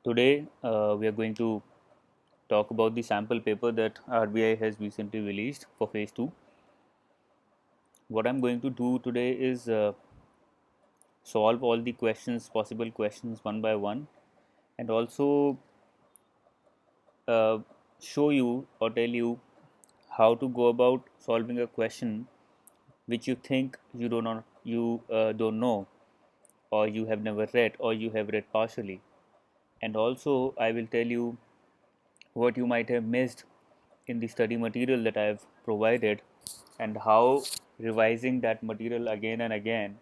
Today, we are going to talk about the sample paper that RBI has recently released for phase 2. What I'm going to do today is solve all the possible questions one by one, and also uh, show you or tell you how to go about solving a question which you think you don't know, or you have never read, or you have read partially. And also, I will tell you what you might have missed in the study material that I have provided, and how revising that material again and again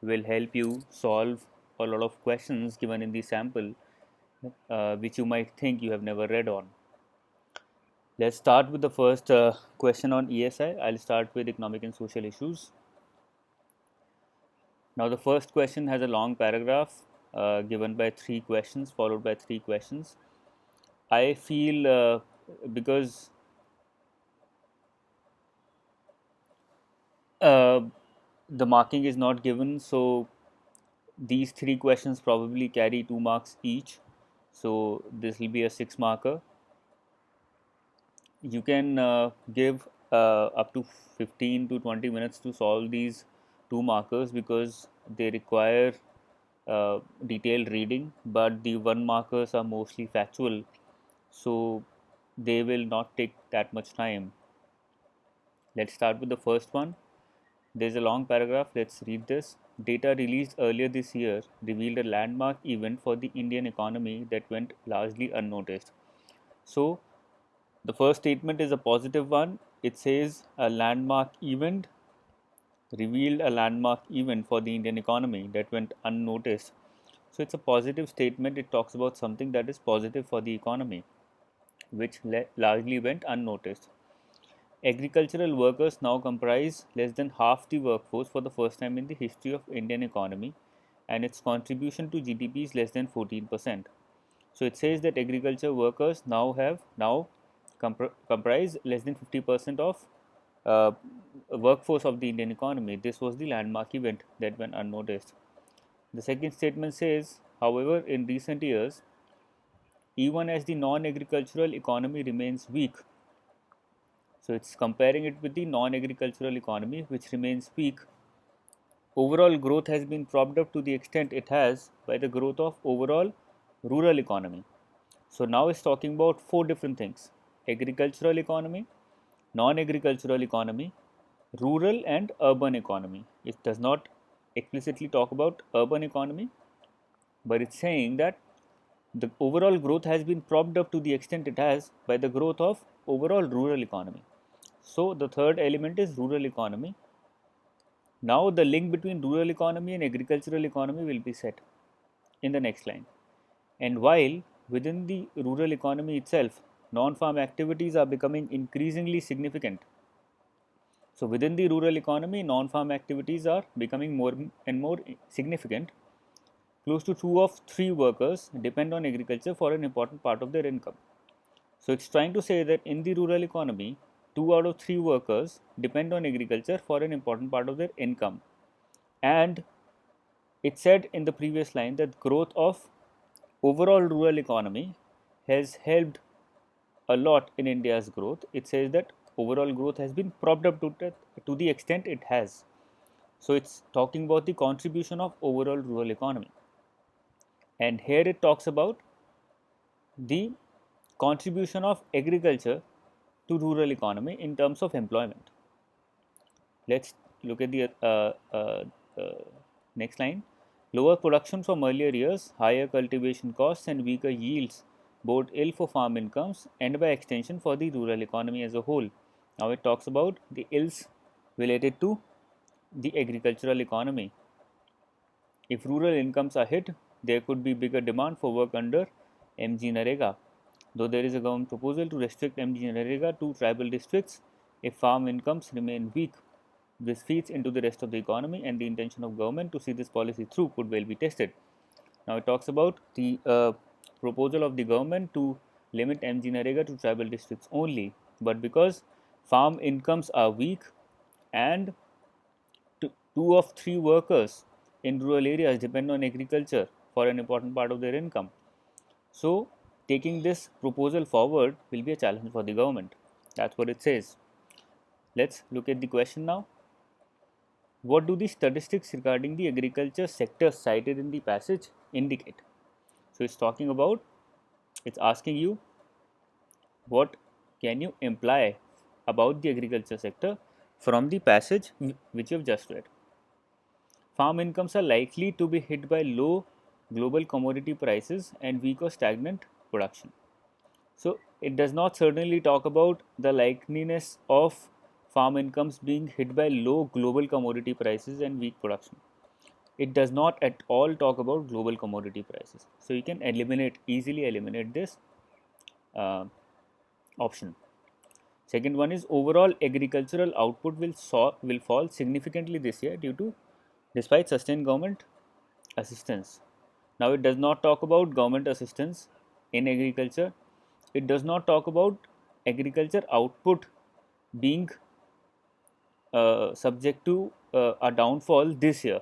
will help you solve a lot of questions given in the sample which you might think you have never read on. Let's start with the first question on ESI. I'll start with economic and social issues. Now, the first question has a long paragraph given by 3 questions, followed by 3 questions. I feel because uh, the marking is not given, so these 3 questions probably carry 2 marks each. So this will be a 6 marker. You can give up to 15 to 20 minutes to solve these 2 markers because they require detailed reading, but the 1 markers are mostly factual, so they will not take that much time. Let's start with the first one. There's a long paragraph. Let's read this. Data released earlier this year revealed a landmark event for the Indian economy that went largely unnoticed. So, the first statement is a positive one. It says a landmark event revealed a landmark event for the Indian economy that went unnoticed. So, it's a positive statement. It talks about something that is positive for the economy, which largely went unnoticed. Agricultural workers now comprise less than half the workforce for the first time in the history of Indian economy, and its contribution to GDP is less than 14%. So it says that agriculture workers now comprise less than 50% of uh, workforce of the Indian economy. This was the landmark event that went unnoticed. The second statement says, however, in recent years, even as the non-agricultural economy remains weak, so it's comparing it with the non-agricultural economy, which remains weak. Overall growth has been propped up to the extent it has by the growth of overall rural economy. So now it's talking about 4 different things: agricultural economy, non-agricultural economy, rural and urban economy. It does not explicitly talk about urban economy, but it's saying that the overall growth has been propped up to the extent it has by the growth of overall rural economy. So the third element is rural economy. Now the link between rural economy and agricultural economy will be set in the next line. And while within the rural economy itself, non-farm activities are becoming increasingly significant. So within the rural economy, non-farm activities are becoming more and more significant. Close to 2 of 3 workers depend on agriculture for an important part of their income. So it's trying to say that in the rural economy, 2 out of 3 workers depend on agriculture for an important part of their income. And it said in the previous line that growth of overall rural economy has helped a lot in India's growth. It says that overall growth has been propped up to the extent it has. So it's talking about the contribution of overall rural economy. And here it talks about the contribution of agriculture to rural economy in terms of employment. Let's look at the next line. Lower production from earlier years, higher cultivation costs, and weaker yields bode ill for farm incomes and by extension for the rural economy as a whole. Now it talks about the ills related to the agricultural economy. If rural incomes are hit, there could be bigger demand for work under MG Narega. Though there is a government proposal to restrict MG Narega to tribal districts if farm incomes remain weak, this feeds into the rest of the economy, and the intention of government to see this policy through could well be tested. Now it talks about the proposal of the government to limit MG Narega to tribal districts only, but because farm incomes are weak and 2 of 3 workers in rural areas depend on agriculture for an important part of their income. So taking this proposal forward will be a challenge for the government. That's what it says. Let's look at the question now. What do the statistics regarding the agriculture sector cited in the passage indicate? So it's talking about, it's asking you what can you imply about the agriculture sector from the passage which you have just read. Farm incomes are likely to be hit by low global commodity prices and weak or stagnant production. So it does not certainly talk about the likeliness of farm incomes being hit by low global commodity prices and weak production. It does not at all talk about global commodity prices. So you can easily eliminate this uh, option. Second one is overall agricultural output will fall significantly this year due to despite sustained government assistance. Now it does not talk about government assistance in agriculture. It does not talk about agriculture output being subject to a downfall this year.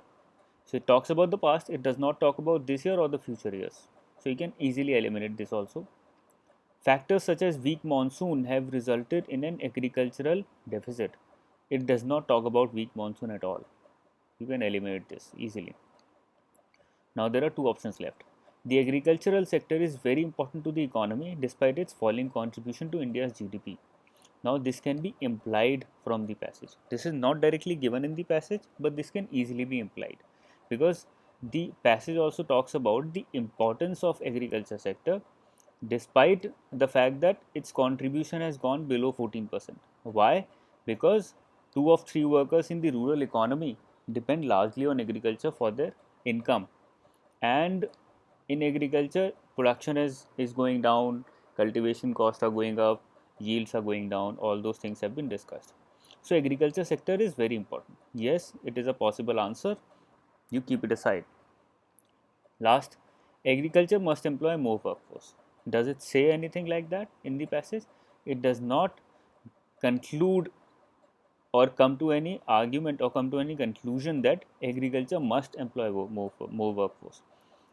So it talks about the past, it does not talk about this year or the future years. So you can easily eliminate this also. Factors such as weak monsoon have resulted in an agricultural deficit. It does not talk about weak monsoon at all. You can eliminate this easily. Now there are two options left. The agricultural sector is very important to the economy despite its falling contribution to India's GDP. Now this can be implied from the passage. This is not directly given in the passage, but this can easily be implied because the passage also talks about the importance of agriculture sector despite the fact that its contribution has gone below 14%. Why? Because 2 of 3 workers in the rural economy depend largely on agriculture for their income, and in agriculture production is going down, cultivation costs are going up, yields are going down, all those things have been discussed. So agriculture sector is very important. Yes, it is a possible answer, you keep it aside. Last, agriculture must employ more workforce. Does it say anything like that in the passage? It does not conclude or come to any argument or come to any conclusion that agriculture must employ more workforce.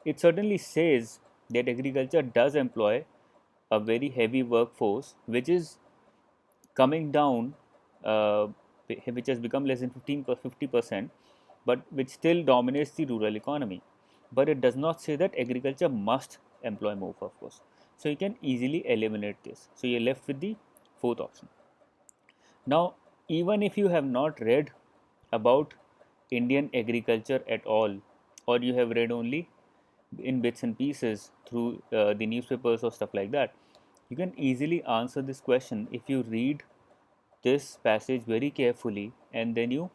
It certainly says that agriculture does employ a very heavy workforce which is coming down, which has become less than 50%, but which still dominates the rural economy. But it does not say that agriculture must employ more workforce. So you can easily eliminate this. So you're left with the fourth option. Now, even if you have not read about Indian agriculture at all, or you have read only in bits and pieces through the newspapers or stuff like that, you can easily answer this question if you read this passage very carefully and then you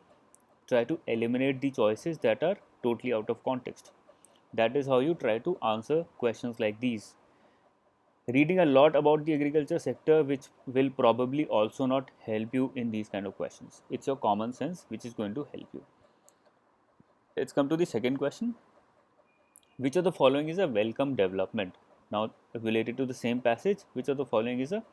try to eliminate the choices that are totally out of context. That is how you try to answer questions like these. Reading a lot about the agriculture sector, which will probably also not help you in these kind of questions. It's your common sense which is going to help you. Let's come to the second question. Which of the following is a welcome development? Now, related to the same passage, which of the following is a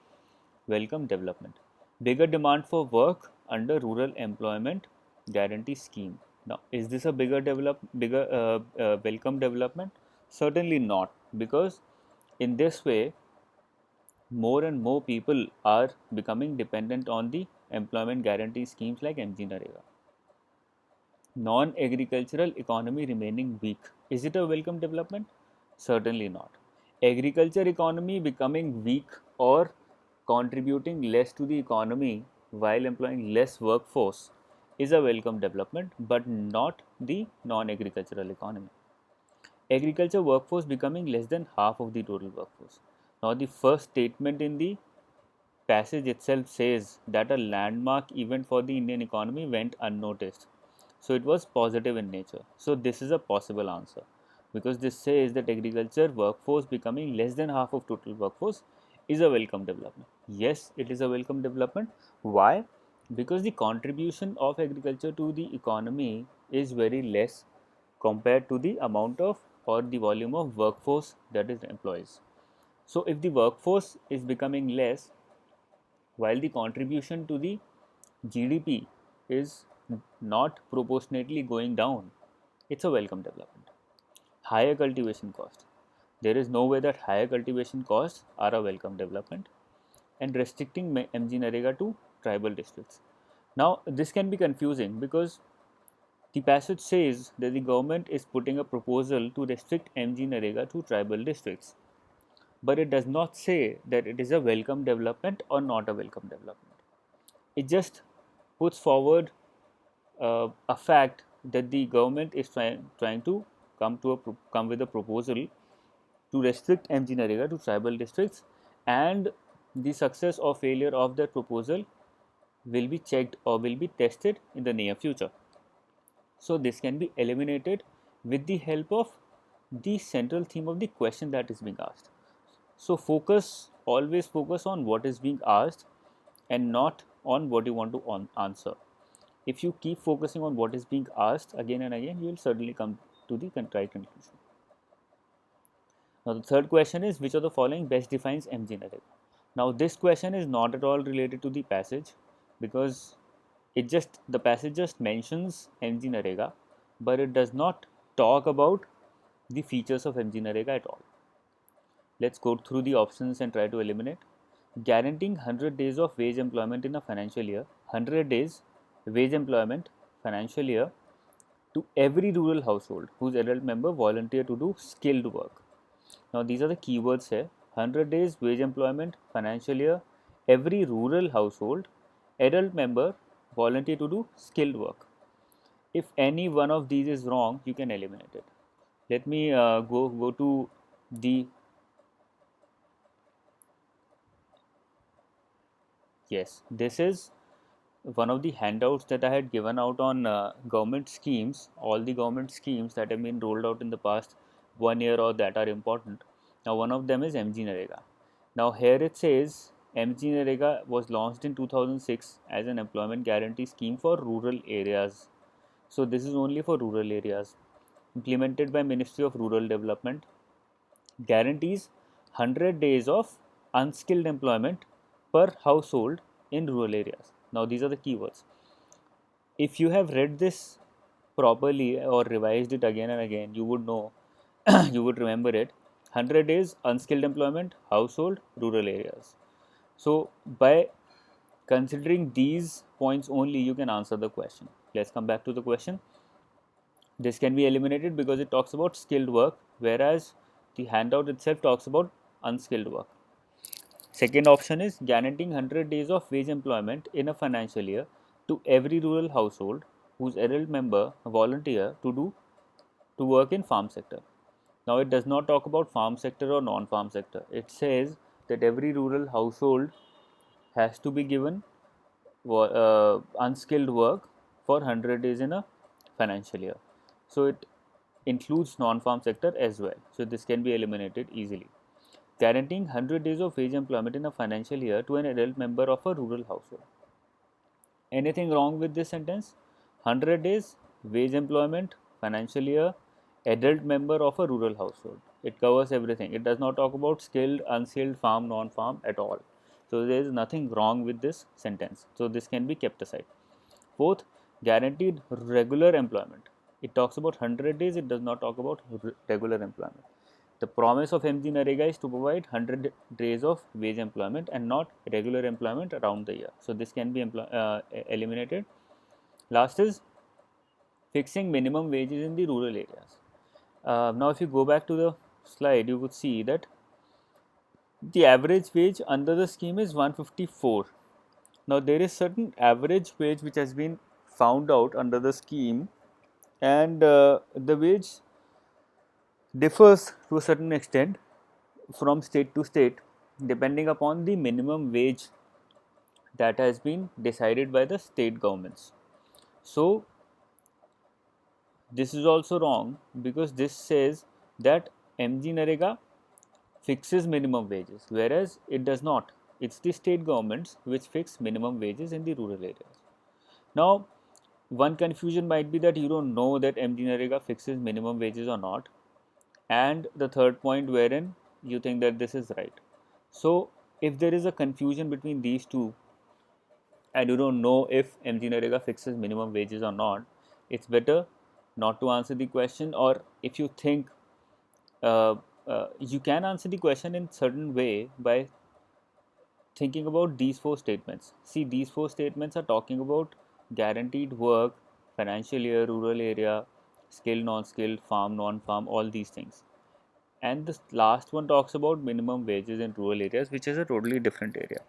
welcome development? Bigger demand for work under rural employment guarantee scheme. Now, is this a bigger welcome development? Certainly not, because in this way, more and more people are becoming dependent on the employment guarantee schemes like MG Narega. Non-agricultural economy remaining weak. Is it a welcome development? Certainly not. Agriculture economy becoming weak or contributing less to the economy while employing less workforce is a welcome development, but not the non-agricultural economy. Agriculture workforce becoming less than half of the total workforce. Now, the first statement in the passage itself says that a landmark event for the Indian economy went unnoticed. So it was positive in nature. So this is a possible answer because this says that agriculture workforce becoming less than half of total workforce is a welcome development. Yes, it is a welcome development. Why? Because the contribution of agriculture to the economy is very less compared to the amount of or the volume of workforce that it employs. So if the workforce is becoming less while the contribution to the GDP is not proportionately going down, it's a welcome development. Higher cultivation cost. There is no way that higher cultivation costs are a welcome development, and restricting MG Narega to tribal districts. Now, this can be confusing because the passage says that the government is putting a proposal to restrict MG Narega to tribal districts, but it does not say that it is a welcome development or not a welcome development. It just puts forward a fact that the government is trying to come with a proposal to restrict MG Narega to tribal districts, and the success or failure of that proposal will be checked or will be tested in the near future. So, this can be eliminated with the help of the central theme of the question that is being asked. So, always focus on what is being asked and not on what you want to answer. If you keep focusing on what is being asked again and again, you will certainly come to the right conclusion. Now, the third question is, which of the following best defines MG Narega? Now, this question is not at all related to the passage, because the passage just mentions MG Narega, but it does not talk about the features of MG Narega at all. Let's go through the options and try to eliminate. Guaranteeing 100 days of wage employment in a financial year, 100 days wage employment financial year to every rural household whose adult member volunteer to do skilled work. Now, these are the keywords here: 100 days wage employment financial year, every rural household, adult member volunteer to do skilled work. If any one of these is wrong, you can eliminate it. Let me go to the yes. This is one of the handouts that I had given out on government schemes, all the government schemes that have been rolled out in the past 1 year or that are important. Now, one of them is MG Narega. Now, here it says MG Narega was launched in 2006 as an employment guarantee scheme for rural areas. So, this is only for rural areas. Implemented by Ministry of Rural Development, guarantees 100 days of unskilled employment per household in rural areas. Now, these are the keywords. If you have read this properly or revised it again and again, you would know, you would remember it. 100 days unskilled employment, household, rural areas. So, by considering these points only, you can answer the question. Let's come back to the question. This can be eliminated because it talks about skilled work, whereas the handout itself talks about unskilled work. Second option is guaranteeing 100 days of wage employment in a financial year to every rural household whose adult member volunteer to work in farm sector. Now, it does not talk about farm sector or non-farm sector. It says that every rural household has to be given unskilled work for 100 days in a financial year. So, it includes non-farm sector as well. So, this can be eliminated easily. Guaranteeing 100 days of wage employment in a financial year to an adult member of a rural household. Anything wrong with this sentence? 100 days wage employment financial year, adult member of a rural household. It covers everything. It does not talk about skilled, unskilled, farm, non-farm at all. So, there is nothing wrong with this sentence. So, this can be kept aside. Fourth, guaranteed regular employment. It talks about 100 days, it does not talk about regular employment. The promise of MG Narega is to provide 100 days of wage employment and not regular employment around the year. So, this can be eliminated. Last is fixing minimum wages in the rural areas. Now, if you go back to the slide, you would see that the average wage under the scheme is 154. Now, there is certain average wage which has been found out under the scheme, and the wage differs to a certain extent from state to state depending upon the minimum wage that has been decided by the state governments. So, this is also wrong because this says that MG Narega fixes minimum wages, whereas it does not. It's the state governments which fix minimum wages in the rural areas. Now, one confusion might be that you don't know that MG Narega fixes minimum wages or not, and the third point wherein you think that this is right. So, if there is a confusion between these two and you don't know if MG Narega fixes minimum wages or not, it's better not to answer the question, or if you think you can answer the question in certain way by thinking about these four statements. See, these four statements are talking about guaranteed work, financial year, rural area, skilled, non-skilled, farm, non-farm, all these things. And this last one talks about minimum wages in rural areas, which is a totally different area.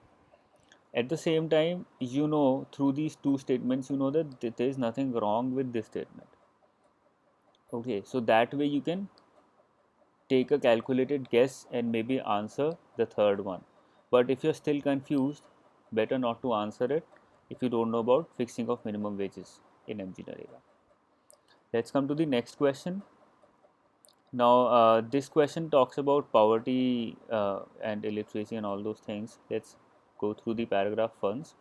At the same time, through these two statements, that there is nothing wrong with this statement. Okay, so that way you can take a calculated guess and maybe answer the third one. But if you're still confused, better not to answer it if you don't know about fixing of minimum wages in MG Narega. Let's come to the next question. Now, this question talks about poverty and illiteracy and all those things. Let's go through the paragraph once.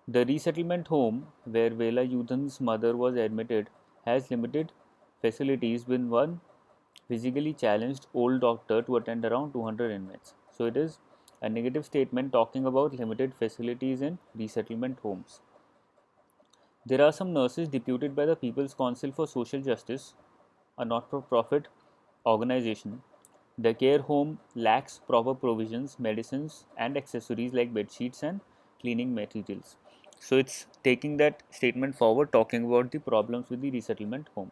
The resettlement home where Velayudhan's mother was admitted has limited facilities with one physically challenged old doctor to attend around 200 inmates. So it is a negative statement talking about limited facilities in resettlement homes. There are some nurses deputed by the People's Council for Social Justice, a not-for-profit organization. The care home lacks proper provisions, medicines, and accessories like bed sheets and cleaning materials. So it's taking that statement forward, talking about the problems with the resettlement home.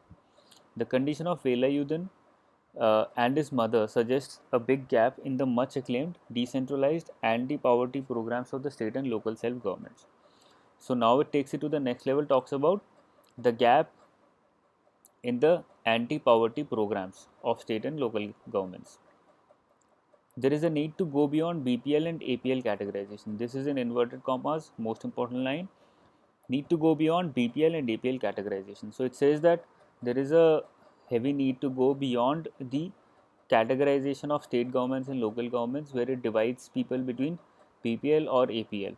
The condition of Velayudhan and his mother suggests a big gap in the much acclaimed decentralized anti-poverty programs of the state and local self-governments. So now it takes it to the next level, talks about the gap in the anti-poverty programs of state and local governments. There is a need to go beyond BPL and APL categorization. This is in inverted commas, most important line. Need to go beyond BPL and APL categorization. So it says that there is a heavy need to go beyond the categorization of state governments and local governments where it divides people between BPL or APL.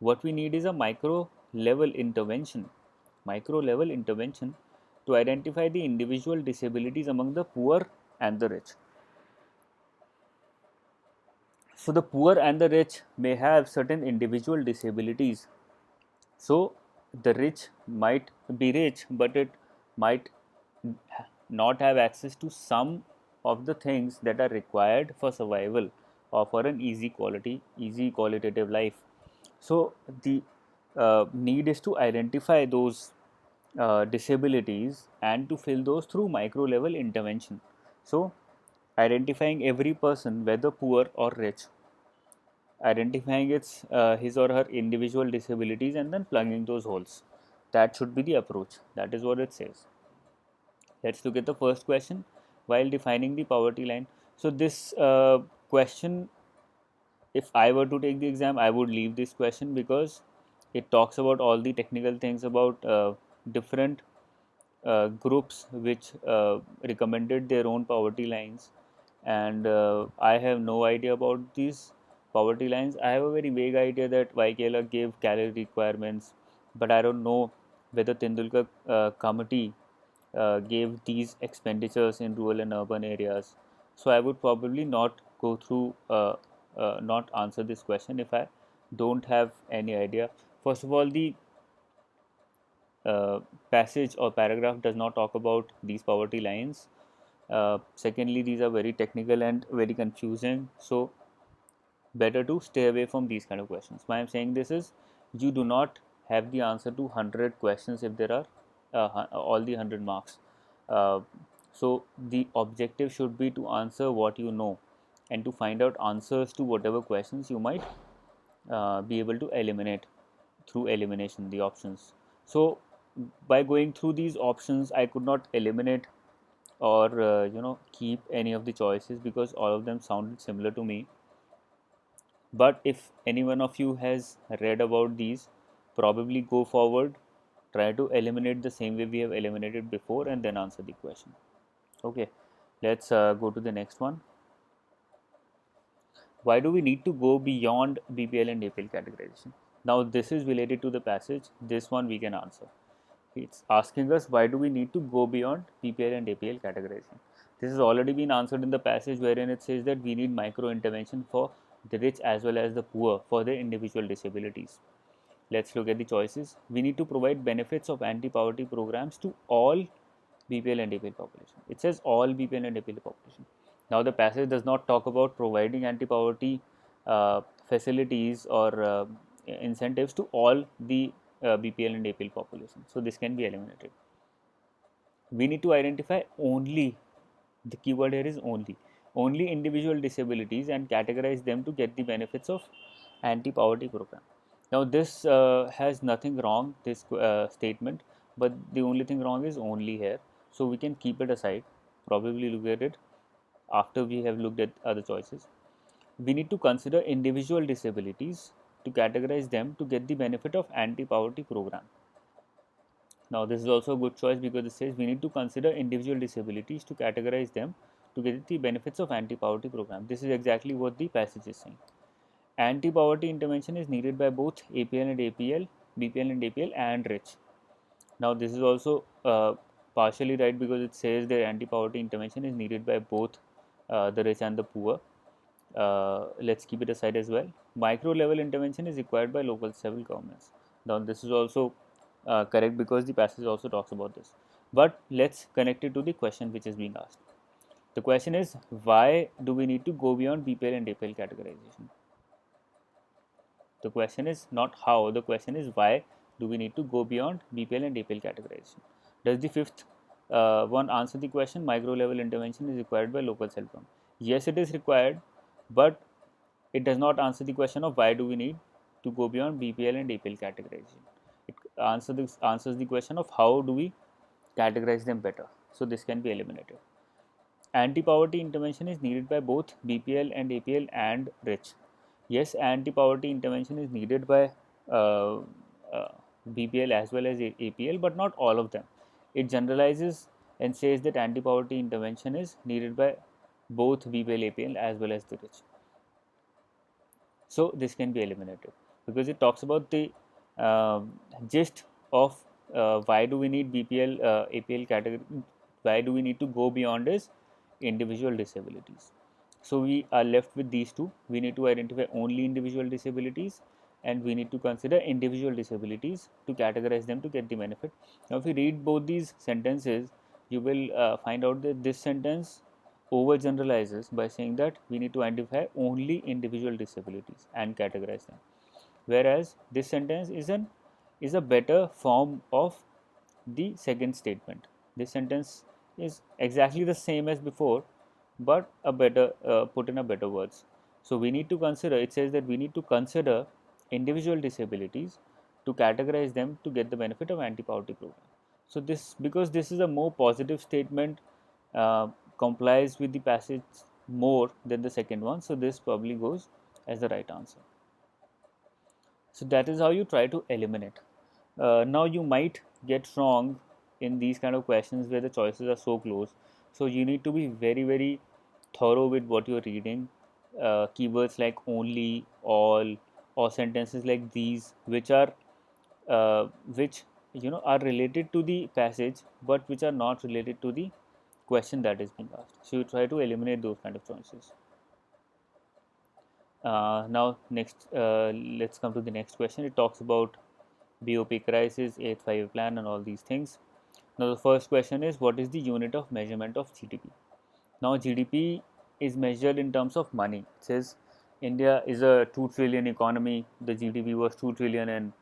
What we need is a micro level intervention to identify the individual disabilities among the poor and the rich. So the poor and the rich may have certain individual disabilities. So the rich might be rich, but it might not have access to some of the things that are required for survival or for an easy qualitative life. So the need is to identify those disabilities and to fill those through micro level intervention. So identifying every person, whether poor or rich, identifying his or her individual disabilities and then plugging those holes. That should be the approach. That is what it says. Let's look at the first question. While defining the poverty line, so this question, if I were to take the exam, I would leave this question because it talks about all the technical things about different groups which recommended their own poverty lines, and I have no idea about these poverty lines. I have a very vague idea that YKL gave calorie requirements, but I don't know whether Tendulkar committee gave these expenditures in rural and urban areas. So I would probably not go through, not answer this question if I don't have any idea. First of all, the passage or paragraph does not talk about these poverty lines. Secondly, these are very technical and very confusing. So better to stay away from these kind of questions. Why I'm saying this is, you do not have the answer to 100 questions if there are all the 100 marks. So the objective should be to answer what you know and to find out answers to whatever questions you might be able to eliminate through elimination, the options. So by going through these options, I could not eliminate or keep any of the choices because all of them sounded similar to me. But if any one of you has read about these, probably go forward, try to eliminate the same way we have eliminated before and then answer the question. Okay, let's go to the next one. Why do we need to go beyond BPL and APL categorization? Now this is related to the passage. This one we can answer. It's asking us, why do we need to go beyond BPL and APL categorization? This has already been answered in the passage wherein it says that we need micro intervention for the rich as well as the poor for their individual disabilities. Let's look at the choices. We need to provide benefits of anti-poverty programs to all BPL and APL population. It says all BPL and APL population. Now the passage does not talk about providing anti-poverty facilities or incentives to all the BPL and APL population. So this can be eliminated. We need to identify only, the keyword here is only individual disabilities and categorize them to get the benefits of anti-poverty program. Now this has nothing wrong, this statement, but the only thing wrong is only here. So we can keep it aside, probably look at it after we have looked at other choices. We need to consider individual disabilities to categorize them to get the benefit of anti-poverty program. Now this is also a good choice because it says we need to consider individual disabilities to categorize them to get the benefits of anti-poverty program. This is exactly what the passage is saying. Anti-poverty intervention is needed by both APL and APL, BPL and APL and rich. Now this is also partially right because it says that anti-poverty intervention is needed by both the rich and the poor. Let's keep it aside as well. Micro level intervention is required by local civil governments. Now this is also correct because the passage also talks about this. But let's connect it to the question which is being asked. The question is, why do we need to go beyond BPL and APL categorization? The question is not how, the question is why do we need to go beyond BPL and APL categorization? Does the fifth one answer the question, micro level intervention is required by local self government? Yes, it is required, but it does not answer the question of why do we need to go beyond BPL and APL categorization. It answers the question of how do we categorize them better. So this can be eliminated. Anti-poverty intervention is needed by both BPL and APL and rich. Yes, anti-poverty intervention is needed by uh, uh, BPL as well as APL, but not all of them. It generalizes and says that anti-poverty intervention is needed by both BPL, APL as well as the rich. So this can be eliminated because it talks about the gist of why do we need BPL, APL category, why do we need to go beyond is individual disabilities. So we are left with these two. We need to identify only individual disabilities and we need to consider individual disabilities to categorize them to get the benefit. Now if you read both these sentences, you will find out that this sentence overgeneralizes by saying that we need to identify only individual disabilities and categorize them, whereas this sentence is a better form of the second statement. This sentence is exactly the same as before, but a better put in a better words. So we need to consider, it says that we need to consider individual disabilities to categorize them to get the benefit of anti-poverty program. So this, because this is a more positive statement, uh, complies with the passage more than the second one, so this probably goes as the right answer. So that is how you try to eliminate. Now you might get wrong in these kind of questions where the choices are so close. So you need to be very thorough with what you're reading. Keywords like only, all, or sentences like these, which are which are related to the passage, but which are not related to the question that is being asked. So you try to eliminate those kind of choices. Now next, let's come to the next question. It talks about BOP crisis, 8th 5-year plan, and all these things. Now the first question is, what is the unit of measurement of GDP? Now GDP is measured in terms of money. It says India is a 2 trillion economy. The GDP was 2 trillion and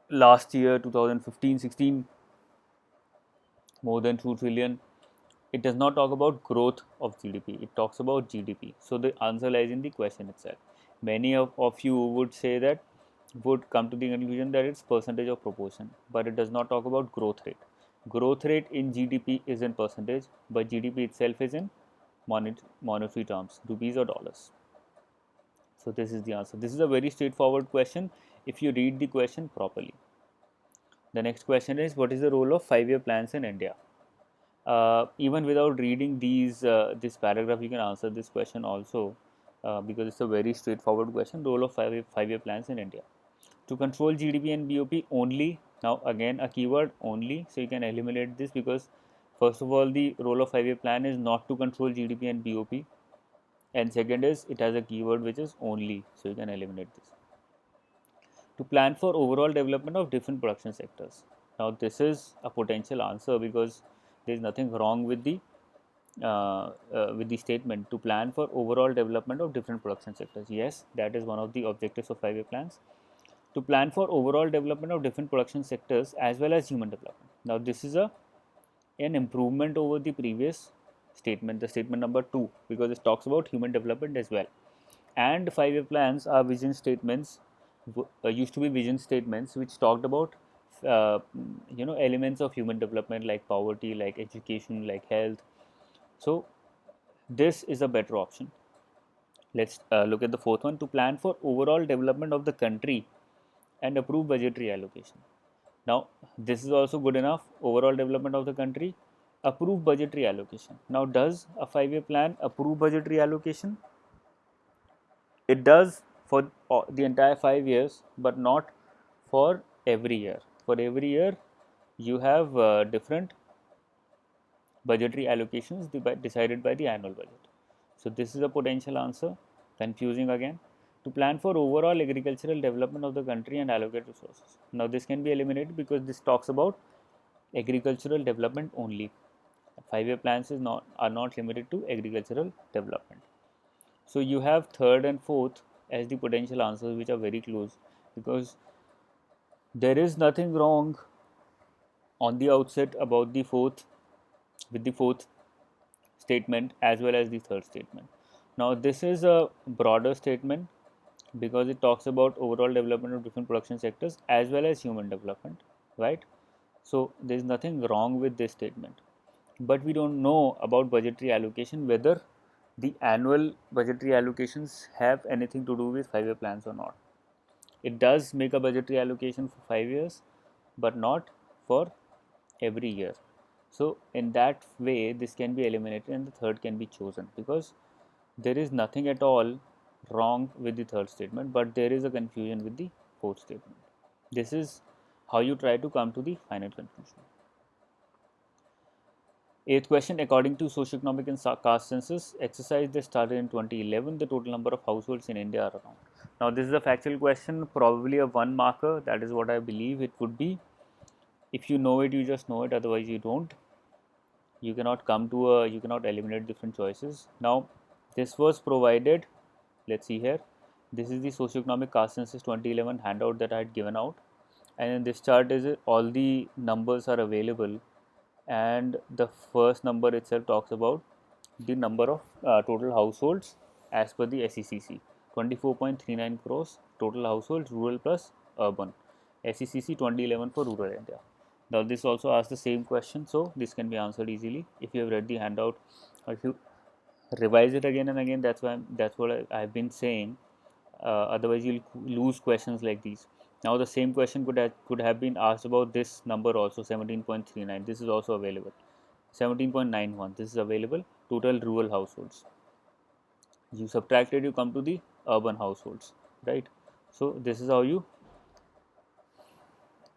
last year 2015-16 more than 2 trillion. It does not talk about growth of GDP, it talks about GDP. So the answer lies in the question itself. Many of you would say that, would come to the conclusion that it's percentage of proportion, but it does not talk about growth rate. Growth rate in GDP is in percentage, but GDP itself is in monetary terms, rupees or dollars. So this is the answer. This is a very straightforward question if you read the question properly. The next question is, what is the role of 5-year plans in India? Even without reading this paragraph, you can answer this question also, because it's a very straightforward question. Role of 5-year plans in India to control GDP and BOP only. Now again a keyword only, so you can eliminate this because first of all the role of 5-year plan is not to control GDP and BOP, and second is it has a keyword which is only, so you can eliminate this. To plan for overall development of different production sectors. Now this is a potential answer because there is nothing wrong with the with the statement to plan for overall development of different production sectors. Yes, that is one of the objectives of 5-year plans, to plan for overall development of different production sectors as well as human development. Now, this is an improvement over the previous statement, the statement number 2, because it talks about human development as well. And 5-year plans are vision statements, used to be vision statements which talked about elements of human development like poverty, like education, like health. So this is a better option. Let's look at the fourth one, to plan for overall development of the country and approve budgetary allocation. Now, this is also good enough. Overall development of the country, approve budgetary allocation. Now, does a 5-year plan approve budgetary allocation? It does for the entire 5 years, but not for every year. For every year, you have different budgetary allocations decided by the annual budget. So, this is a potential answer. Confusing again. To plan for overall agricultural development of the country and allocate resources. Now, this can be eliminated because this talks about agricultural development only. 5-year plans are not limited to agricultural development. So, you have third and fourth as the potential answers, which are very close, because there is nothing wrong on the outset about the fourth, with the fourth statement as well as the third statement. Now, this is a broader statement because it talks about overall development of different production sectors as well as human development, right? So, there is nothing wrong with this statement, but we don't know about budgetary allocation, whether the annual budgetary allocations have anything to do with 5-year plans or not. It does make a budgetary allocation for 5 years, but not for every year. So, in that way, this can be eliminated and the third can be chosen, because there is nothing at all wrong with the third statement, but there is a confusion with the fourth statement. This is how you try to come to the final conclusion. Eighth question, according to socioeconomic and caste census exercise that started in 2011, the total number of households in India are around. Now, this is a factual question, probably a 1 marker. That is what I believe it would be. If you know it, you just know it, otherwise you don't. You cannot you cannot eliminate different choices. Now, this was provided, let's see here. This is the socioeconomic caste census 2011 handout that I had given out, and in this chart is all the numbers are available, and the first number itself talks about the number of total households as per the SECC, 24.39 crores total households, rural plus urban, SECC 2011 for rural India. Now, this also asks the same question, so this can be answered easily if you have read the handout, or if you revise it again and again. That's what I've been saying. Otherwise, you'll lose questions like these. Now, the same question could have been asked about this number also, 17.39. This is also available. 17.91. This is available. Total rural households. You subtract it, you come to the urban households, right? So, this is how you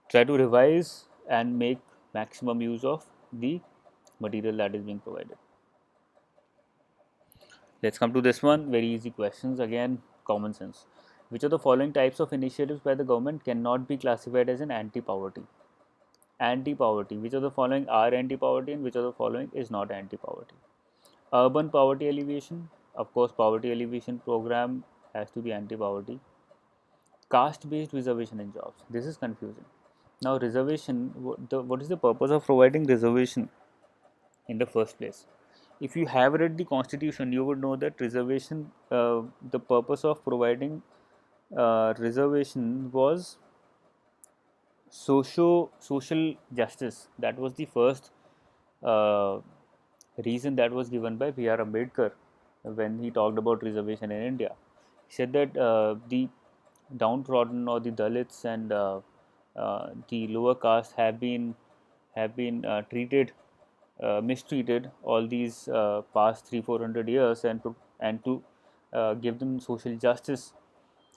try to revise and make maximum use of the material that is being provided. Let's come to this one. Very easy questions. Again, common sense. Which of the following types of initiatives by the government cannot be classified as an anti-poverty? Anti-poverty. Which of the following are anti-poverty and which of the following is not anti-poverty? Urban poverty alleviation. Of course, poverty alleviation program has to be anti-poverty. Caste-based reservation in jobs. This is confusing. Now, reservation, what is the purpose of providing reservation in the first place? If you have read the constitution, you would know that reservation, the purpose of providing reservation was social justice. That was the first uh, reason that was given by B.R. Ambedkar when he talked about reservation in India. He said that the downtrodden or the Dalits and the lower caste have been treated mistreated all these past 300-400 years, and to give them social justice,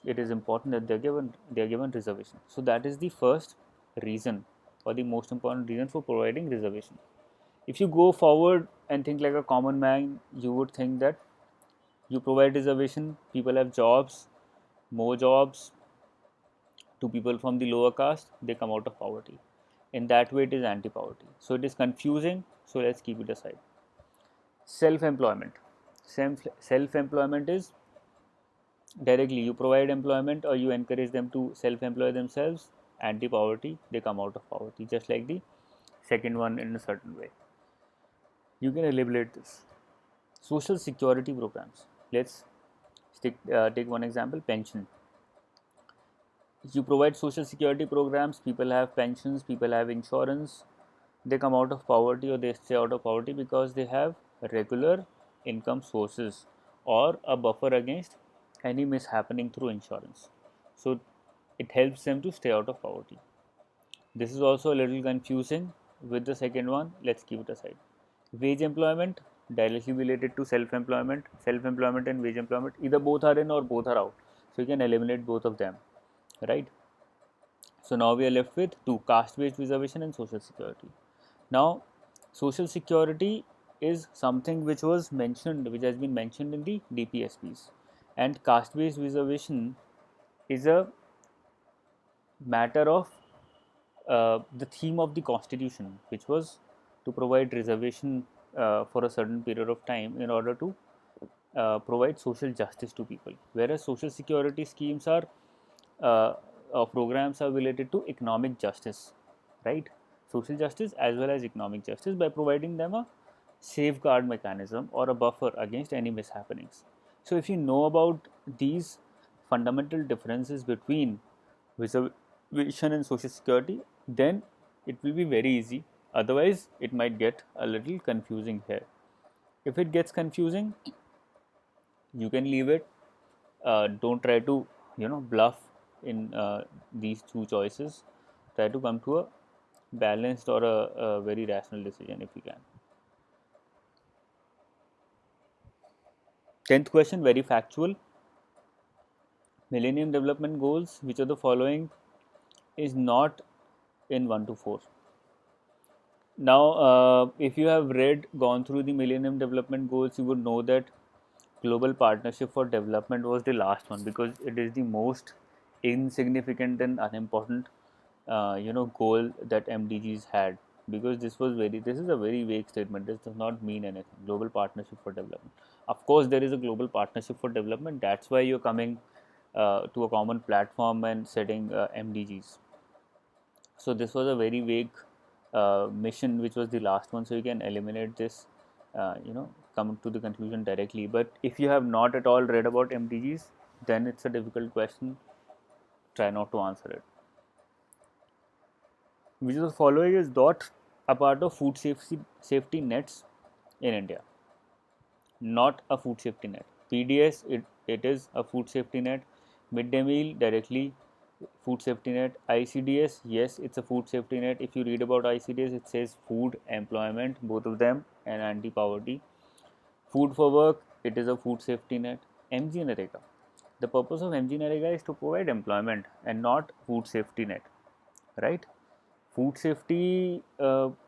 it is important that they are given reservation. So that is the first reason, or the most important reason for providing reservation. If you go forward and think like a common man, you would think that you provide reservation, people have jobs, more jobs to people from the lower caste, they come out of poverty. In that way, it is anti-poverty. So it is confusing. So let's keep it aside. Self-employment. Self-employment is directly you provide employment or you encourage them to self-employ themselves. Anti-poverty, they come out of poverty, just like the second one in a certain way. You can eliminate this. Social security programs. Let's take one example, pension. You provide social security programs, people have pensions, people have insurance, they come out of poverty or they stay out of poverty because they have regular income sources or a buffer against any mishappening through insurance. So it helps them to stay out of poverty. This is also a little confusing with the second one. Let's keep it aside. Wage employment, directly related to self-employment. Self-employment and wage employment, either both are in or both are out. So you can eliminate both of them, right? So now we are left with two, caste-based reservation and social security. Now, social security is something which was mentioned, which has been mentioned in the DPSPs, and caste-based reservation is a matter of the theme of the constitution, which was to provide reservation for a certain period of time in order to provide social justice to people, whereas social security schemes are programs are related to economic justice, right? Social justice as well as economic justice by providing them a safeguard mechanism or a buffer against any mishappenings. So if you know about these fundamental differences between reservation and social security, then it will be very easy. Otherwise, it might get a little confusing here. If it gets confusing, you can leave it. Don't try to bluff in these two choices. Try to come to a balanced or a very rational decision if you can. 10th question, very factual. Millennium Development Goals, which of the following is not in 1 to 4? Now, if you have gone through the Millennium Development Goals, you would know that Global Partnership for Development was the last one because it is the most insignificant and unimportant, goal that MDGs had. Because this is a very vague statement. This does not mean anything. Global Partnership for Development. Of course, there is a Global Partnership for Development. That's why you're coming to a common platform and setting MDGs. So this was a very vague mission, which was the last one. So you can eliminate this, come to the conclusion directly. But if you have not at all read about MDGs, then it's a difficult question. Try not to answer it. Which of the following is not a part of food safety nets in India? Not a food safety net. PDS, it is a food safety net. Midday meal, directly food safety net. ICDS, yes, it's a food safety net. If you read about ICDS, it says food, employment, both of them, and anti-poverty. Food for work, it is a food safety net. MG Narega, the purpose of MG Narega is to provide employment and not food safety net, right? Food safety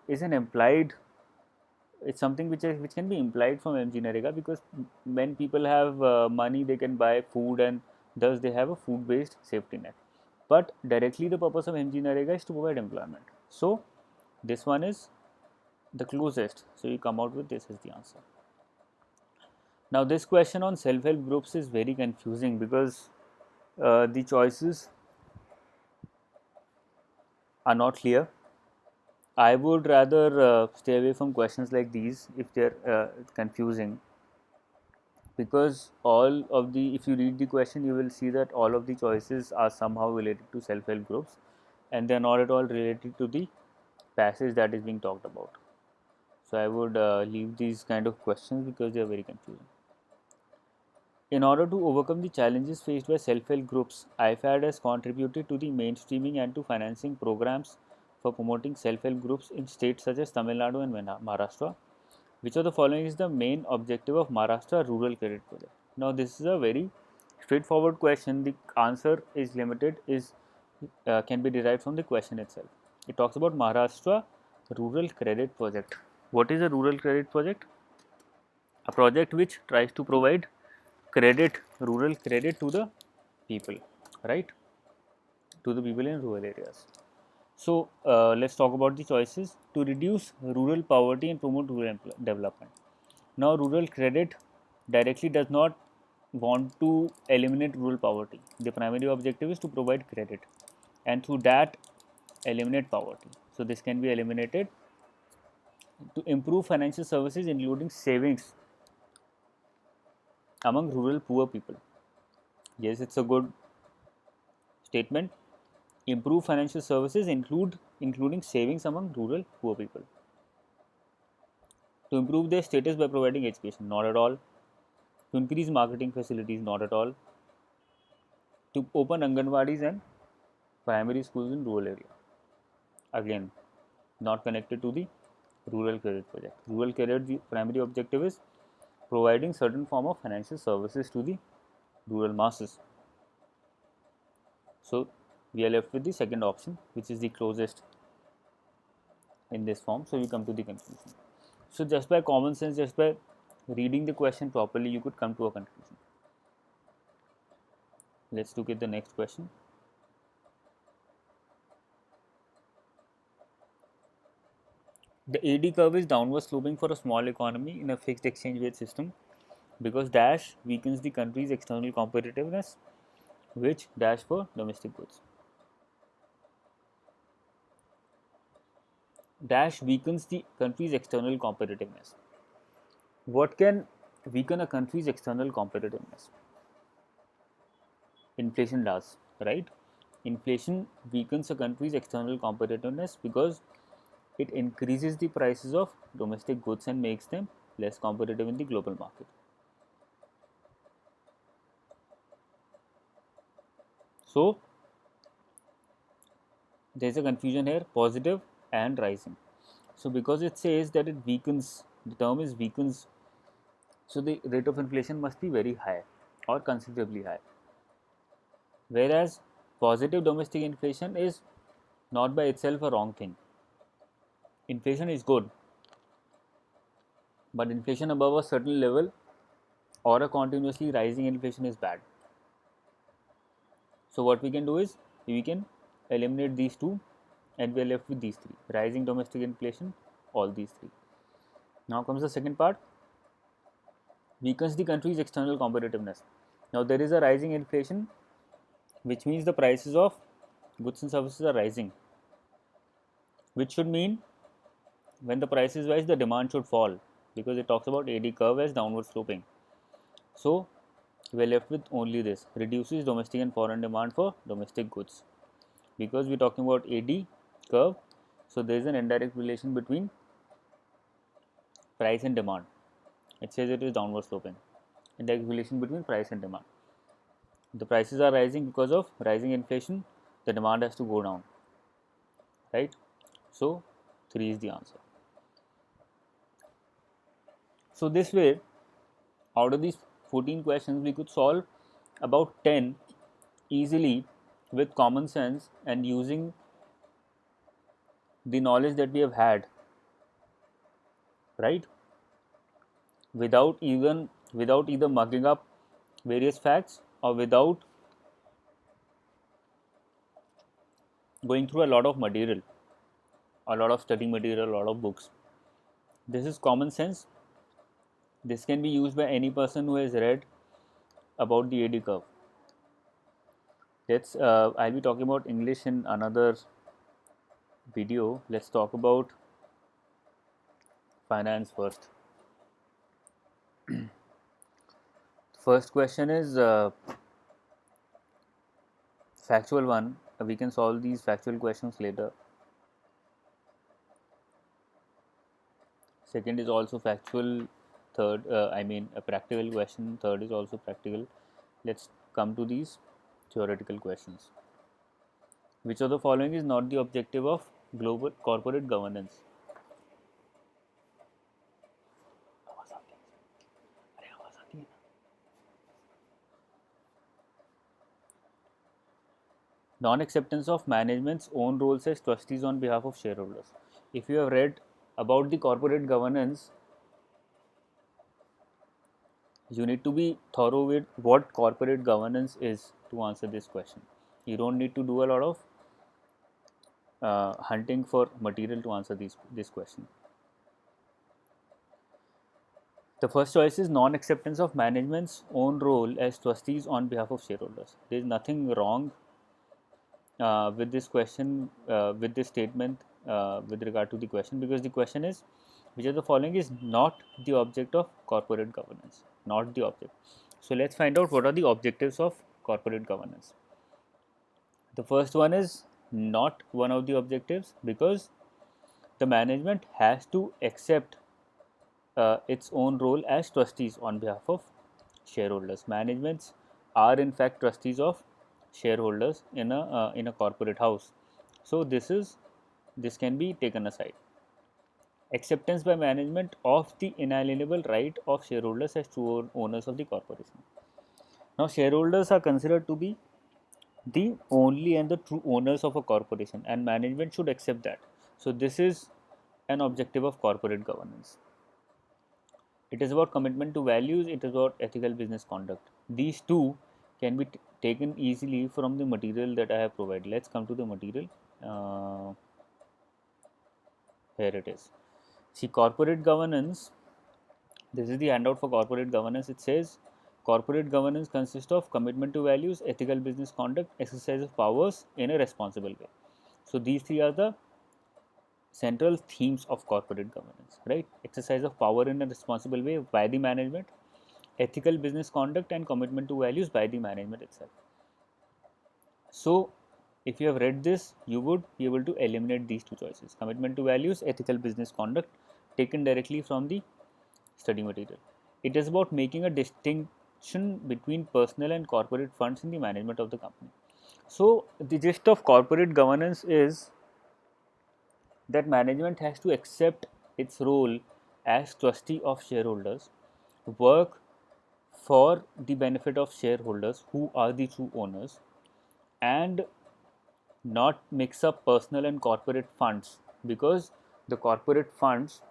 is an implied, it's something which can be implied from MG Narega, because when people have money, they can buy food and thus they have a food based safety net. But directly the purpose of MG Narega is to provide employment. So this one is the closest. So you come out with this as the answer. Now this question on self-help groups is very confusing because the choices are not clear. I would rather stay away from questions like these if they're confusing, because all of the, if you read the question, you will see that all of the choices are somehow related to self-help groups and they are not at all related to the passage that is being talked about. So I would leave these kind of questions because they are very confusing. In order to overcome the challenges faced by self-help groups, IFAD has contributed to the mainstreaming and to financing programs for promoting self-help groups in states such as Tamil Nadu and Maharashtra. Which of the following is the main objective of Maharashtra Rural Credit Project? Now, this is a very straightforward question. The answer is limited, can be derived from the question itself. It talks about Maharashtra Rural Credit Project. What is a rural credit project? A project which tries to provide rural credit to the people, right? To the people in rural areas. So let's talk about the choices. To reduce rural poverty and promote rural development. Now, rural credit directly does not want to eliminate rural poverty. The primary objective is to provide credit and through that eliminate poverty. So, this can be eliminated to improve financial services including savings among rural poor people. Yes, it's a good statement. Improve financial services including savings among rural poor people. To improve their status by providing education, not at all. To increase marketing facilities, not at all. To open Anganwadis and primary schools in rural area. Again, not connected to the rural credit project. Rural credit, the primary objective is providing certain form of financial services to the rural masses. So we are left with the second option, which is the closest in this form. So we come to the conclusion. So just by common sense, just by reading the question properly, you could come to a conclusion. Let's look at the next question. The AD curve is downward sloping for a small economy in a fixed exchange rate system because dash weakens the country's external competitiveness, which dash for domestic goods. Dash weakens the country's external competitiveness. What can weaken a country's external competitiveness? Inflation does, right? Inflation weakens a country's external competitiveness because it increases the prices of domestic goods and makes them less competitive in the global market. So, there is a confusion here, positive and rising. So, because it says that it weakens, the term is weakens, so the rate of inflation must be very high or considerably high. Whereas positive domestic inflation is not by itself a wrong thing. Inflation is good, but inflation above a certain level or a continuously rising inflation is bad. So what we can do is we can eliminate these two and we are left with these three: rising domestic inflation, all these three. Now comes the second part, weakens the country's external competitiveness. Now there is a rising inflation, which means the prices of goods and services are rising, which should mean when the price is rise, the demand should fall because it talks about AD curve as downward sloping. So we are left with only this, reduces domestic and foreign demand for domestic goods. Because we are talking about AD curve, so there is an indirect relation between price and demand. It says it is downward sloping. Indirect relation between price and demand. The prices are rising because of rising inflation, the demand has to go down, right? So 3 is the answer. So this way, out of these 14 questions, we could solve about 10 easily with common sense and using the knowledge that we have had, right? Without either mugging up various facts or without going through a lot of material, a lot of study material, a lot of books. This is common sense. This can be used by any person who has read about the AD curve. I'll be talking about English in another video. Let's talk about finance first. First question is factual one. We can solve these factual questions later. Second is also factual. Third, a practical question. Third is also practical. Let's come to these theoretical questions. Which of the following is not the objective of global corporate governance? Non-acceptance of management's own roles as trustees on behalf of shareholders. If you have read about the corporate governance, you need to be thorough with what corporate governance is to answer this question. You don't need to do a lot of hunting for material to answer this question. The first choice is non-acceptance of management's own role as trustees on behalf of shareholders. There is nothing wrong with this question, with this statement, with regard to the question, because the question is, which of the following is not the object of corporate governance? Not the object. So let's find out what are the objectives of corporate governance. The first one is not one of the objectives, because the management has to accept its own role as trustees on behalf of shareholders. Managements are in fact trustees of shareholders in a corporate house. So this can be taken aside. Acceptance by management of the inalienable right of shareholders as true owners of the corporation. Now shareholders are considered to be the only and the true owners of a corporation, and management should accept that. So this is an objective of corporate governance. It is about commitment to values, it is about ethical business conduct. These two can be taken easily from the material that I have provided. Let's come to the material. Here it is. See, corporate governance, this is the handout for corporate governance. It says corporate governance consists of commitment to values, ethical business conduct, exercise of powers in a responsible way. So these three are the central themes of corporate governance, right? Exercise of power in a responsible way by the management, ethical business conduct, and commitment to values by the management itself. So if you have read this, you would be able to eliminate these two choices: commitment to values, ethical business conduct, taken directly from the study material. It is about making a distinction between personal and corporate funds in the management of the company. So the gist of corporate governance is that management has to accept its role as trustee of shareholders, work for the benefit of shareholders who are the true owners, and not mix up personal and corporate funds, because the corporate funds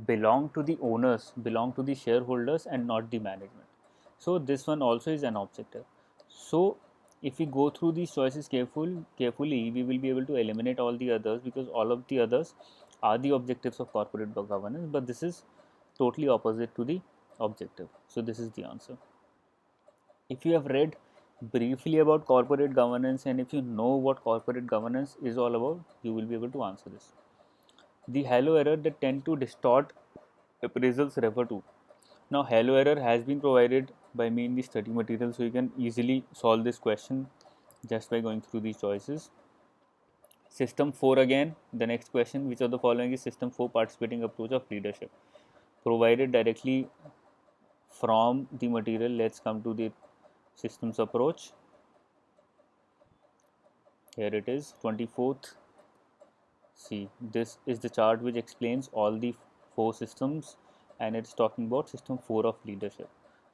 belong to the owners, belong to the shareholders, and not the management. So this one also is an objective. So if we go through these choices carefully, we will be able to eliminate all the others, because all of the others are the objectives of corporate governance, but this is totally opposite to the objective. So this is the answer. If you have read briefly about corporate governance, and if you know what corporate governance is all about, you will be able to answer this. The halo error that tend to distort appraisals refer to. Now halo error has been provided by me in the study material, so you can easily solve this question just by going through these choices. System 4 again, the next question, which of the following is system 4 participating approach of leadership? Provided directly from the material. Let's come to the systems approach. Here it is, 24th. See, this is the chart which explains all the 4 systems, and it's talking about system 4 of leadership.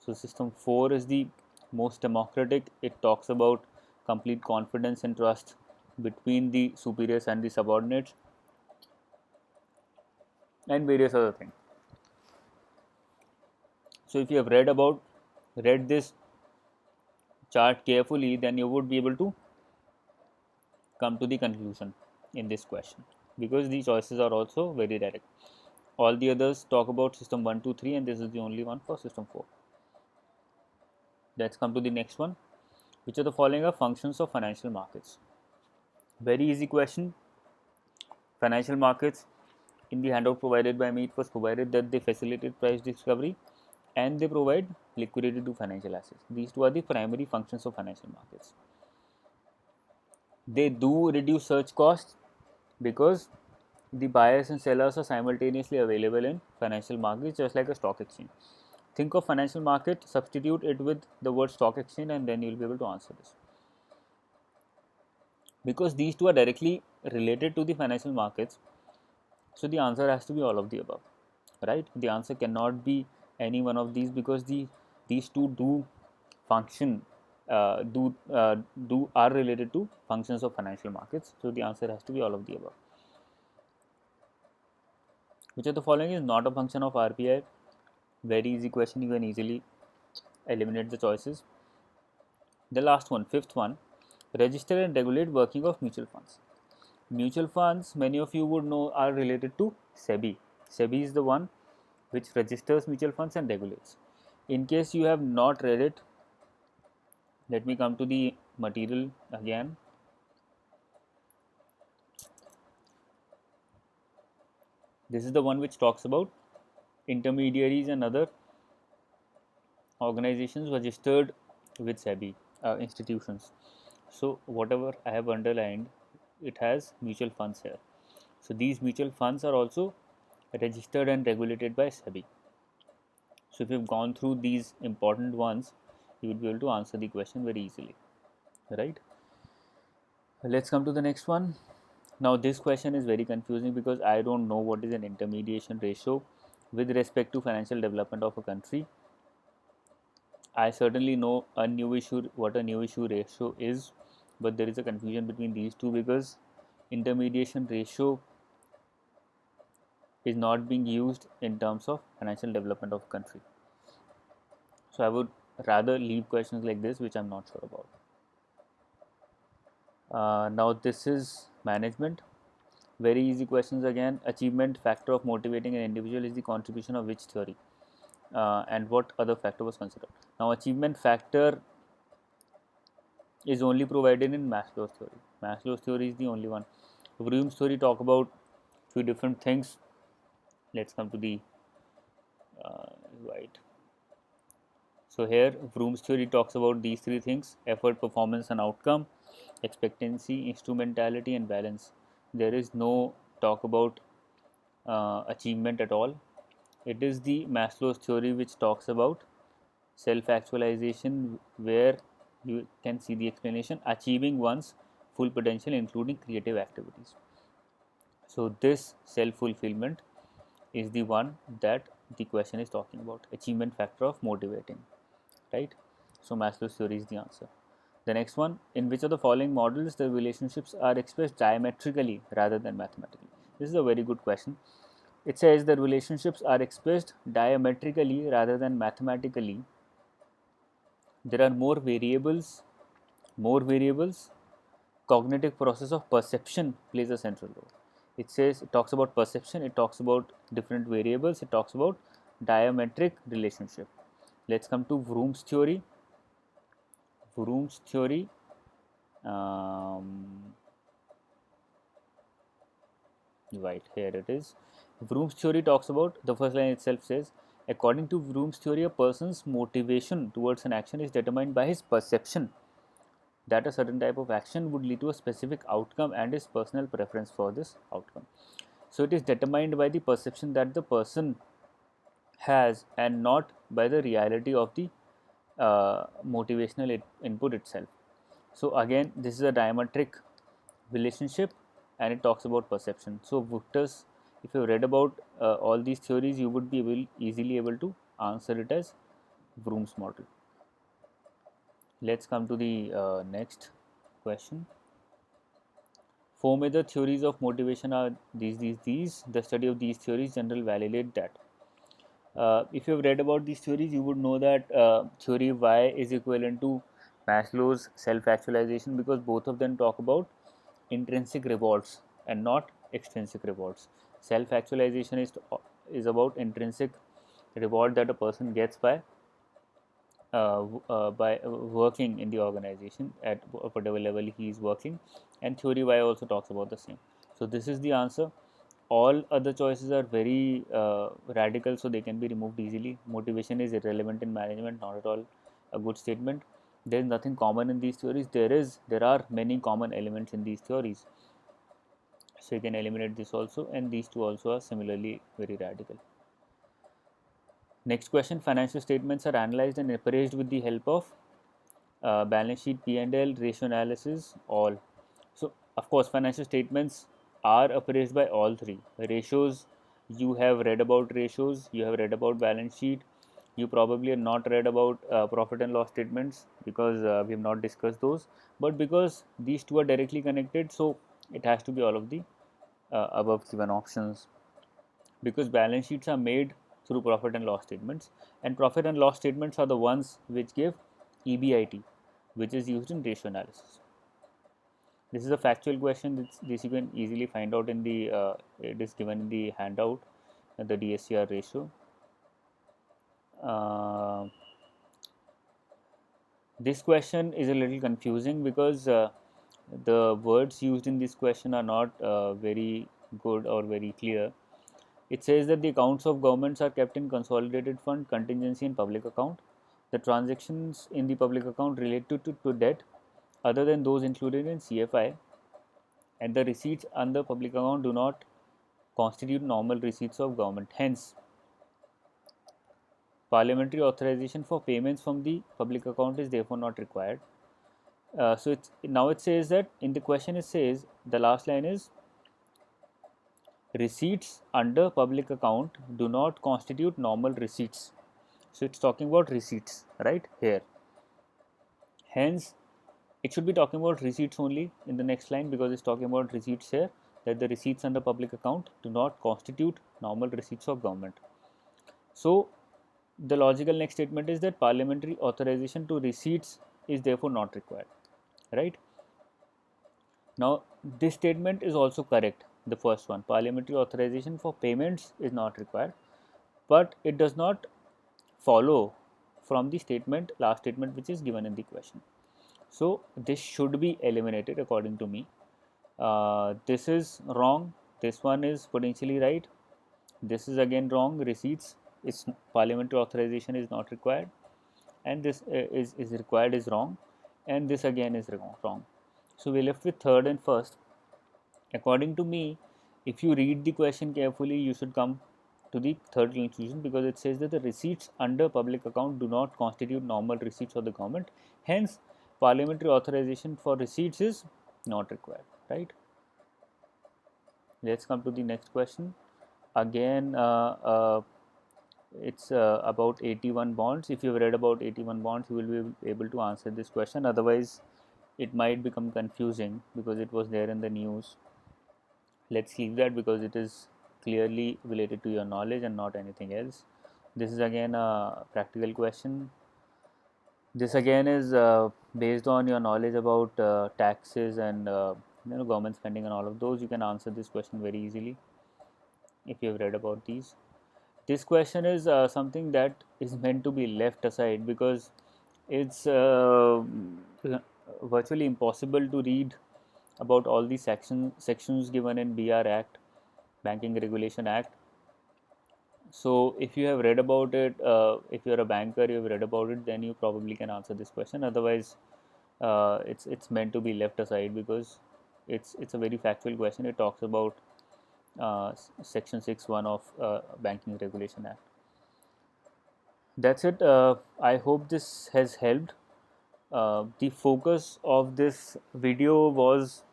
So system 4 is the most democratic. It talks about complete confidence and trust between the superiors and the subordinates, and various other things. So if you have read this chart carefully, then you would be able to come to the conclusion in this question, because the choices are also very direct. All the others talk about system 1, 2, 3, and this is the only one for system 4. Let's come to the next one. Which of the following are functions of financial markets? Very easy question. Financial markets, in the handout provided by me, it was provided that they facilitate price discovery and they provide liquidity to financial assets. These two are the primary functions of financial markets. They do reduce search costs, because the buyers and sellers are simultaneously available in financial markets, just like a stock exchange. Think of financial market, substitute it with the word stock exchange, and then you will be able to answer this. Because these two are directly related to the financial markets, so the answer has to be all of the above, right? The answer cannot be any one of these, because these two do function are related to functions of financial markets. So the answer has to be all of the above. Which of the following is not a function of RBI? Very easy question, you can easily eliminate the choices. The last one, 5th one, register and regulate working of mutual funds. Mutual funds, many of you would know, are related to SEBI. SEBI is the one which registers mutual funds and regulates. In case you have not read it, let me come to the material again. This is the one which talks about intermediaries and other organizations registered with SEBI institutions. So whatever I have underlined, it has mutual funds here. So these mutual funds are also registered and regulated by SEBI. So if you've gone through these important ones, you will be able to answer the question very easily, right? Let's come to the next one. Now this question is very confusing because I don't know what is an intermediation ratio with respect to financial development of a country. I certainly know a new issue, what a new issue ratio is, but there is a confusion between these two because intermediation ratio is not being used in terms of financial development of a country. So I would rather leave questions like this which I'm not sure about. Now this is management. Very easy questions again. Achievement factor of motivating an individual is the contribution of which theory? And what other factor was considered? Now achievement factor is only provided in Maslow's theory. Maslow's theory is the only one. Vroom's theory talk about few different things. Let's come to the right. So here Vroom's theory talks about these three things: effort, performance and outcome, expectancy, instrumentality and balance. There is no talk about achievement at all. It is the Maslow's theory which talks about self-actualization, where you can see the explanation: achieving one's full potential including creative activities. So this self-fulfillment is the one that the question is talking about, achievement factor of motivating, right? So Maslow's theory is the answer. The next one, in which of the following models the relationships are expressed diametrically rather than mathematically? This is a very good question. It says the relationships are expressed diametrically rather than mathematically. There are more variables. Cognitive process of perception plays a central role. It says, it talks about perception, it talks about different variables, it talks about diametric relationship. Let's come to Vroom's theory. Vroom's theory, right here it is. Vroom's theory talks about, the first line itself says, according to Vroom's theory, a person's motivation towards an action is determined by his perception that a certain type of action would lead to a specific outcome and his personal preference for this outcome. So it is determined by the perception that the person has and not by the reality of the motivational input itself. So again, this is a diametric relationship and it talks about perception. So Victor's, if you read about all these theories, you would be easily able to answer it as Vroom's model. Let's come to the next question. Four major theories of motivation are these. The study of these theories generally validate that. If you have read about these theories, you would know that theory Y is equivalent to Maslow's self-actualization, because both of them talk about intrinsic rewards and not extrinsic rewards. Self-actualization is about intrinsic reward that a person gets by working in the organization at whatever level he is working, and theory Y also talks about the same. So this is the answer. All other choices are very radical, so they can be removed easily. Motivation is irrelevant in management, not at all a good statement. There is nothing common in these theories. There are many common elements in these theories, so you can eliminate this also, and these two also are similarly very radical. Next question, financial statements are analyzed and appraised with the help of balance sheet, P&L, ratio analysis, all. So of course financial statements are appraised by all three. Ratios, you have read about ratios, you have read about balance sheet, you probably have not read about profit and loss statements because we have not discussed those, but because these two are directly connected, so it has to be all of the above given options, because balance sheets are made through profit and loss statements, and profit and loss statements are the ones which give EBIT, which is used in ratio analysis. This is a factual question. This you can easily find out in the it is given in the handout, the DSCR ratio. Uh, this question is a little confusing because the words used in this question are not very good or very clear. It says that the accounts of governments are kept in consolidated fund, contingency, and public account. The transactions in the public account related to debt, other than those included in CFI, and the receipts under public account do not constitute normal receipts of government. Hence, parliamentary authorization for payments from the public account is therefore not required. So now it says that in the question it says the last line is receipts under public account do not constitute normal receipts. So it's talking about receipts right here. Hence, it should be talking about receipts only in the next line because it's talking about receipts here, that the receipts under public account do not constitute normal receipts of government. So the logical next statement is that parliamentary authorization to receipts is therefore not required, right? Now this statement is also correct, the first one, parliamentary authorization for payments is not required, but it does not follow from the statement, last statement, which is given in the question. So this should be eliminated according to me. This is wrong, this one is potentially right, this is again wrong, receipts is parliamentary authorization is not required, and this is required is wrong, and this again is wrong. So we are left with third and first. According to me, if you read the question carefully, you should come to the third conclusion because it says that the receipts under public account do not constitute normal receipts of the government. Hence, parliamentary authorization for receipts is not required, right? Let's come to the next question. Again, it's about 81 bonds. If you've read about 81 bonds, you will be able to answer this question. Otherwise, it might become confusing because it was there in the news. Let's leave that because it is clearly related to your knowledge and not anything else. This is again a practical question. This again is based on your knowledge about taxes and government spending and all of those. You can answer this question very easily if you have read about these. This question is something that is meant to be left aside because it's virtually impossible to read about all the sections given in BR Act, Banking Regulation Act. So if you have read about it, if you are a banker, you have read about it, then you probably can answer this question. Otherwise, it's meant to be left aside because it's a very factual question. It talks about Section 6(1) of Banking Regulation Act. That's it. I hope this has helped. The focus of this video was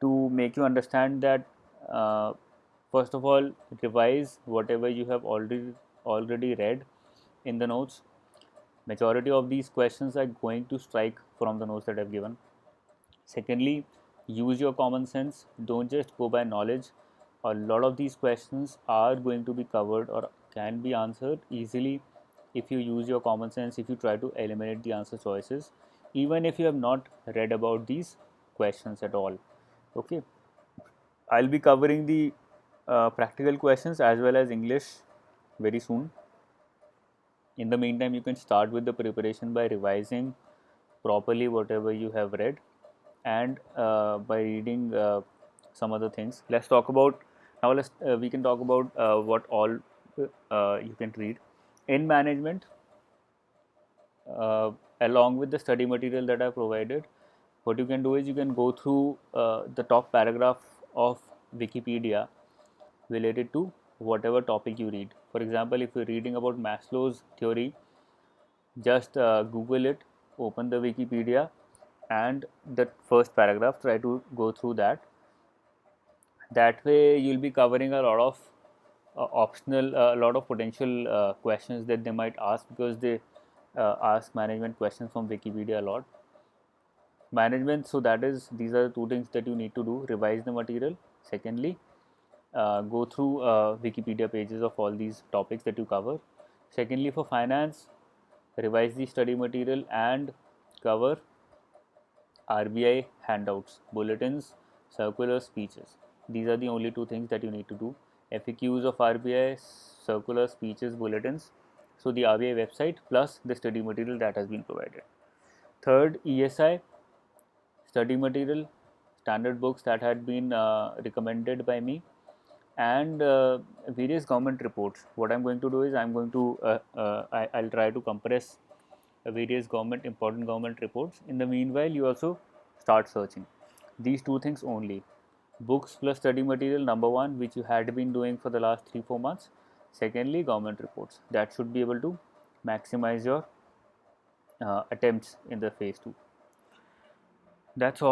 to make you understand that first of all, revise whatever you have already read in the notes. Majority of these questions are going to strike from the notes that I've given. Secondly, use your common sense. Don't just go by knowledge. A lot of these questions are going to be covered or can be answered easily if you use your common sense, if you try to eliminate the answer choices, even if you have not read about these questions at all. Okay, I'll be covering the practical questions as well as English very soon. In the meantime, you can start with the preparation by revising properly whatever you have read and by reading some other things. Let's talk about now. We can talk about what all you can read in management. Along with the study material that I provided, what you can do is you can go through the top paragraph of Wikipedia related to whatever topic you read. For example, if you're reading about Maslow's theory, just Google it, open the Wikipedia, and the first paragraph, try to go through that. That way, you'll be covering a lot of optional, a lot of potential questions that they might ask because they ask management questions from Wikipedia a lot. Management, so that is, these are the two things that you need to do: revise the material. Secondly, go through Wikipedia pages of all these topics that you cover. Secondly, for finance, revise the study material and cover RBI handouts, bulletins, circulars, speeches. These are the only two things that you need to do: FAQs of RBI, circulars, speeches, bulletins, So the RBI website plus the study material that has been provided. Third, ESI study material, standard books that had been recommended by me, and various government reports. What I'm going to do is I'll try to compress various important government reports. In the meanwhile, you also start searching these two things only: books plus study material, number one, which you had been doing for the last 3-4 months. Secondly, government reports that should be able to maximize your attempts in the phase 2. That's all.